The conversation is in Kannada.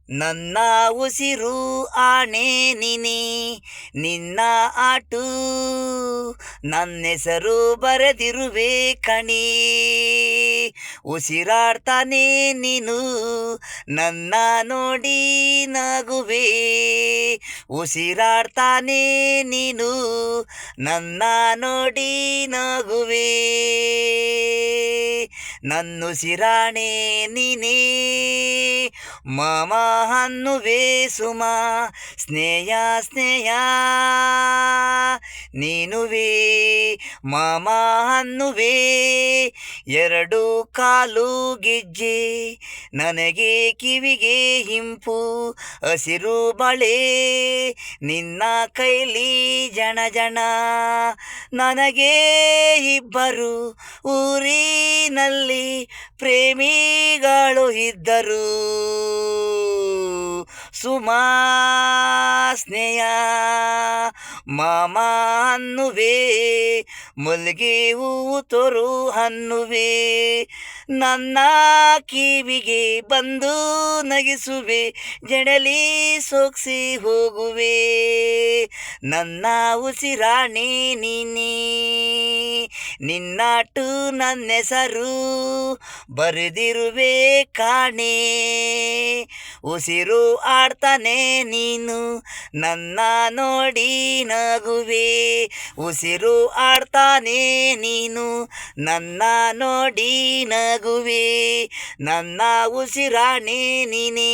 ನನ್ನ ಉಸಿರು ಆಣೆ ನೀನೆ, ನಿನ್ನ ಆಟು ನನ್ನೆಸರು ಬರೆದಿರುವೆ ಕಣಿ. ಉಸಿರಾಡ್ತಾನೆ ನೀನು ನನ್ನ ನೋಡಿ ನಗುವೆ, ಉಸಿರಾಡ್ತಾನೆ ನೀನು ನನ್ನ ನೋಡಿ ನಗುವೆ. ನನ್ನುಸಿರಾಣೆ ನೀನೇ ಮಾಮ ಅನ್ನುವೆ ಸುಮ, ಸ್ನೇಹ ಸ್ನೇಹ ನೀನುವೆ ಮಾಮ ಅನ್ನುವೆ. ಎರಡು ಕಾಲು ಗೆಜ್ಜೆ ನನಗೆ ಕಿವಿಗೆ ಹಿಂಪು, ಹಸಿರು ಬಳೆ ನಿನ್ನ ಕೈಲಿ ಜಣ ಜಣ. ನನಗೆ ಇಬ್ಬರು ಊರಿನಲ್ಲಿ ಪ್ರೇಮಿಗಳು ಇದ್ದರು, ಸುಮಾ ಸ್ನೇಹ ಮಾಮ ಅನ್ನುವೆ, ಮಲ್ಲಿಗೆ ಹೂವು ತೋರು ಅನ್ನುವೆ. ನನ್ನ ಕಿವಿಗೆ ಬಂದು ನಗಿಸುವೆ, ಜಡಲಿ ಸೋಕ್ಸಿ ಹೋಗುವೆ. ನನ್ನ ಉಸಿರಾಣೆ ನೀನೇ, ನಿನ್ನಾಟು ನನ್ನೆಸರು ಬರೆದಿರುವೆ ಕಾಣೆ. ಉಸಿರು ಆಡ್ತಾನೆ ನೀನು ನನ್ನ ನೋಡಿ ನಗುವೆ, ಉಸಿರು ಆಡ್ತಾನೆ ನೀನು ನನ್ನ ನೋಡಿ ನಗುವೆ. ನನ್ನ ಉಸಿರಾಣೆ ನೀನೇ.